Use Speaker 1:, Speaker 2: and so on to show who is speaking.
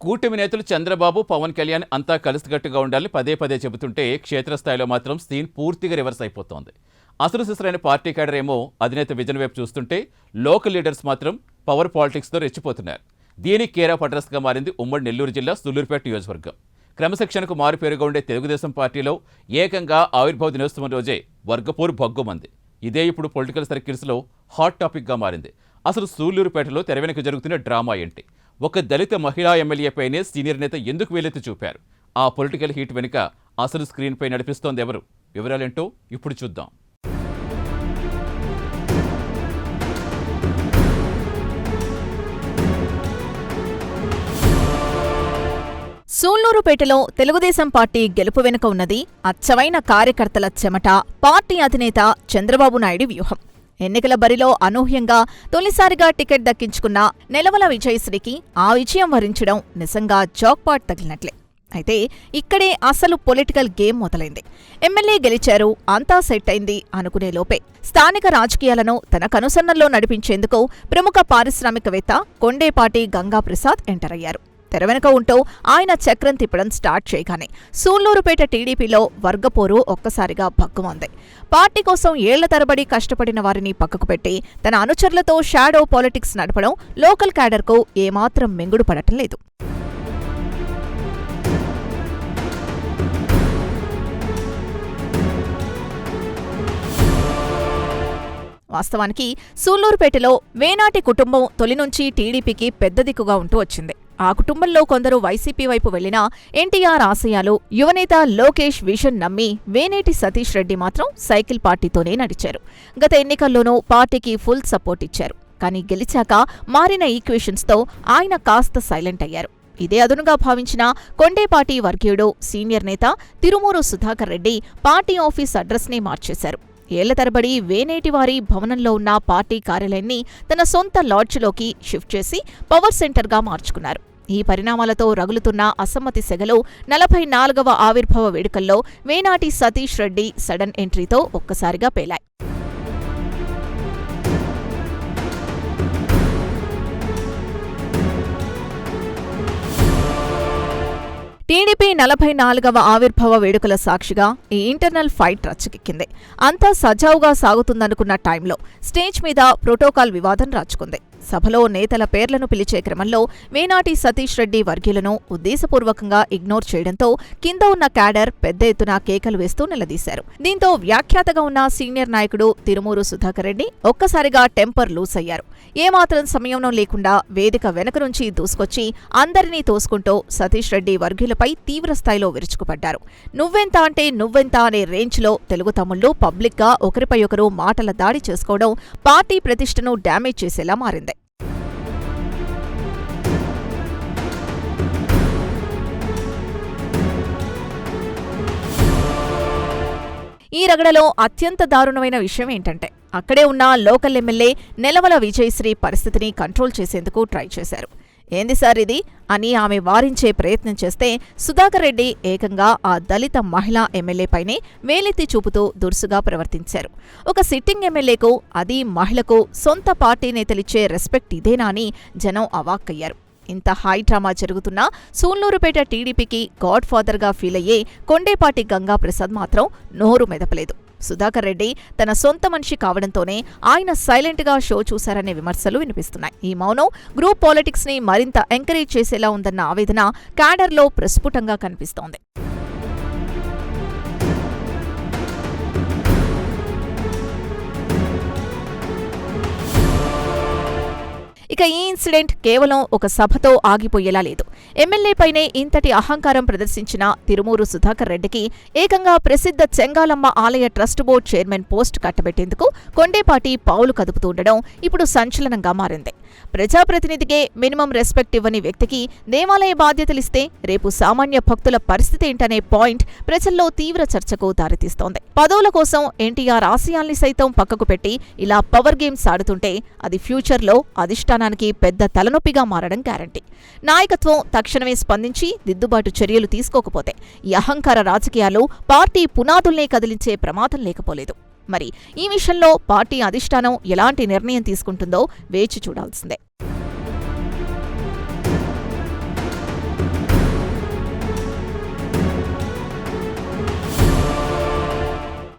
Speaker 1: కూటమి నేతలు చంద్రబాబు, పవన్ కళ్యాణ్ అంతా కలిసికట్టుగా ఉండాలని పదే పదే చెబుతుంటే క్షేత్రస్థాయిలో మాత్రం సీన్ పూర్తిగా రివర్స్ అయిపోతోంది. అసలు సిసరైన పార్టీ క్యాడర్ ఏమో అధినేత విజన్ వైపు చూస్తుంటే లోకల్ లీడర్స్ మాత్రం పవర్ పాలిటిక్స్తో రెచ్చిపోతున్నారు. దీనికి కేర్ ఆఫ్ అడ్రస్గా మారింది ఉమ్మడి నెల్లూరు జిల్లా సూళ్లూరుపేట నియోజకవర్గం. క్రమశిక్షణకు మారుపేరుగా ఉండే తెలుగుదేశం పార్టీలో ఏకంగా ఆవిర్భావ దినోత్సవం రోజే వర్గపోరు భగ్గుమంది. ఇదే ఇప్పుడు పొలిటికల్ సర్కిల్స్లో హాట్ టాపిక్గా మారింది. అసలు సూళ్లూరుపేటలో తెర వెనుక జరుగుతున్న డ్రామా ఏంటి? ఒక దళిత మహిళా ఎమ్మెల్యేపైనే సీనియర్ నేత ఎందుకు వేలెత్తి చూపారు? ఆ పొలిటికల్ హీట్ వెనుక అసలు స్క్రీన్పై నడిపిస్తోంది ఎవరు? వివరాలేంటో ఇప్పుడు చూద్దాం.
Speaker 2: సూళ్లూరుపేటలో తెలుగుదేశం పార్టీ గెలుపు వెనుక ఉన్నది అచ్చవైన కార్యకర్తల చెమట, పార్టీ అధినేత చంద్రబాబు నాయుడు వ్యూహం. ఎన్నికల బరిలో అనూహ్యంగా తొలిసారిగా టికెట్ దక్కించుకున్న నెలవల విజయశ్రీకి ఆ విజయం వరించడం నిజంగా జాక్పాట్ తగిలినట్లే. అయితే ఇక్కడే అసలు పొలిటికల్ గేమ్ మొదలైంది. ఎమ్మెల్యే గెలిచారు, అంతా సెట్ అయింది అనుకునే లోపే స్థానిక రాజకీయాలను తన కనుసన్నల్లో నడిపించేందుకు ప్రముఖ పారిశ్రామికవేత్త కొండేపాటి గంగాప్రసాద్ ఎంటర్ అయ్యారు. తెరవెనుక ఉంటూ ఆయన చక్రం తిప్పడం స్టార్ట్ చేయగానే సూళ్లూరుపేట టీడీపీలో వర్గపోరు ఒక్కసారిగా భగ్గుమంది. పార్టీ కోసం ఏళ్ల తరబడి కష్టపడిన వారిని పక్కకు పెట్టి తన అనుచరులతో షాడో పాలిటిక్స్ నడపడం లోకల్ క్యాడర్కు ఏమాత్రం మింగుడు పడటం లేదు. వాస్తవానికి సూళ్లూరుపేటలో వేనాటి కుటుంబం తొలి నుంచి టీడీపీకి పెద్ద దిక్కుగా ఉంటూ వచ్చింది. ఆ కుటుంబంలో కొందరు వైసీపీ వైపు వెళ్లినా ఎన్టీఆర్ ఆశయాలు, యువనేత లోకేష్ విజన్ నమ్మి వేనేటి సతీష్ రెడ్డి మాత్రం సైకిల్ పార్టీతోనే నడిచారు. గత ఎన్నికల్లోనూ పార్టీకి ఫుల్ సపోర్ట్ ఇచ్చారు. కానీ గెలిచాక మారిన ఈక్వేషన్స్తో ఆయన కాస్త సైలెంట్ అయ్యారు. ఇదే అదునుగా భావించిన కొండేపాటి వర్గీయుడు సీనియర్ నేత తిరుమూరు సుధాకర్ రెడ్డి పార్టీ ఆఫీస్ అడ్రస్నే మార్చేశారు. ఏళ్ల తరబడి వేనేటివారి భవనంలో ఉన్న పార్టీ కార్యాలయాన్ని తన సొంత లాడ్జిలోకి షిఫ్ట్ చేసి పవర్ సెంటర్గా మార్చుకున్నారు. ఈ పరిణామాలతో రగులుతున్న అసమ్మతి సెగలు 44వ ఆవిర్భావ వేడుకల్లో వేనాటి సతీష్ రెడ్డి సడన్ ఎంట్రీతో ఒక్కసారిగా పేలాయి. టీడీపీ 44వ ఆవిర్భావ వేడుకల సాక్షిగా ఈ ఇంటర్నల్ ఫైట్ రచ్చకెక్కింది. అంతా సజావుగా సాగుతుందనుకున్న టైంలో స్టేజ్ మీద ప్రోటోకాల్ వివాదం రాచుకుంది. సభలో నేతల పేర్లను పిలిచే క్రమంలో వేనాటి సతీష్ రెడ్డి వర్గీయులను ఉద్దేశపూర్వకంగా ఇగ్నోర్ చేయడంతో కింద ఉన్న క్యాడర్ పెద్ద ఎత్తున కేకలు వేస్తూ నిలదీశారు. దీంతో వ్యాఖ్యాతగా ఉన్న సీనియర్ నాయకుడు తిరుమూరు సుధాకర్ రెడ్డి ఒక్కసారిగా టెంపర్ లూస్ అయ్యారు. ఏమాత్రం సమయం లేకుండా వేదిక వెనక నుంచి దూసుకొచ్చి అందరినీ తోసుకుంటూ సతీష్ రెడ్డి వర్గీయులపై తీవ్రస్థాయిలో విరుచుకుపడ్డారు. నువ్వెంత అంటే నువ్వెంత అనే రేంజ్లో తెలుగు తమ్ముళ్లు పబ్లిక్గా ఒకరిపై ఒకరు మాటల దాడి చేసుకోవడం పార్టీ ప్రతిష్టను డ్యామేజ్ చేసేలా మారింది. ఈ రగడలో అత్యంత దారుణమైన విషయం ఏంటంటే అక్కడే ఉన్న లోకల్ ఎమ్మెల్యే నెలవల విజయశ్రీ పరిస్థితిని కంట్రోల్ చేసేందుకు ట్రై చేశారు. ఏంది సార్ ఇది అని ఆమె వారించే ప్రయత్నం చేస్తే సుధాకర్ రెడ్డి ఏకంగా ఆ దళిత మహిళా ఎమ్మెల్యేపైనే వేలెత్తి చూపుతూ దురుసుగా ప్రవర్తించారు. ఒక సిట్టింగ్ ఎమ్మెల్యేకు, అది మహిళకు సొంత పార్టీ నేతలిచ్చే రెస్పెక్ట్ ఇదేనా అని జనం అవాక్కయ్యారు. ఇంత హై డ్రామా జరుగుతున్నా సూళ్లూరుపేట టీడీపీకి గాడ్ ఫాదర్గా ఫీల్ అయ్యే కొండేపాటి గంగాప్రసాద్ మాత్రం నోరు మెదపలేదు. సుధాకర్ రెడ్డి తన సొంత మనిషి కావడంతోనే ఆయన సైలెంట్గా షో చూశారనే విమర్శలు వినిపిస్తున్నాయి. ఈ మౌనం గ్రూప్ పాలిటిక్స్ ని మరింత ఎంకరేజ్ చేసేలా ఉందన్న ఆవేదన క్యాడర్లో ప్రస్ఫుటంగా కనిపిస్తోంది. ఇక ఈ ఇన్సిడెంట్ కేవలం ఒక సభతో ఆగిపోయేలా లేదు. ఎమ్మెల్యేపైనే ఇంతటి అహంకారం ప్రదర్శించిన తిరుమూరు సుధాకర్ రెడ్డికి ఏకంగా ప్రసిద్ధ చెంగాలమ్మ ఆలయ ట్రస్ట్ బోర్డు చైర్మన్ పోస్ట్ కట్టబెట్టేందుకు కొండేపాటి పావులు కదుపుతుండడం ఇప్పుడు సంచలనంగా మారింది. ప్రజాప్రతినిధికే మినిమం రెస్పెక్ట్ ఇవ్వని వ్యక్తికి దేవాలయ బాధ్యతలిస్తే రేపు సామాన్య భక్తుల పరిస్థితి ఏంటనే పాయింట్ ప్రజల్లో తీవ్ర చర్చకు దారితీస్తోంది. పదవుల కోసం ఎన్టీఆర్ ఆశయాల్ని సైతం పక్కకు పెట్టి ఇలా పవర్ గేమ్స్ ఆడుతుంటే అది ఫ్యూచర్లో అధిష్టానానికి పెద్ద తలనొప్పిగా మారడం గ్యారంటీ. నాయకత్వం తక్షణమే స్పందించి దిద్దుబాటు చర్యలు తీసుకోకపోతే ఈ అహంకార రాజకీయాలు పార్టీ పునాదుల్నే కదిలించే ప్రమాదం లేకపోలేదు. మరి ఈ విషయంలో పార్టీ అధిష్టానం ఎలాంటి నిర్ణయం తీసుకుంటుందో వేచి చూడాల్సిందే.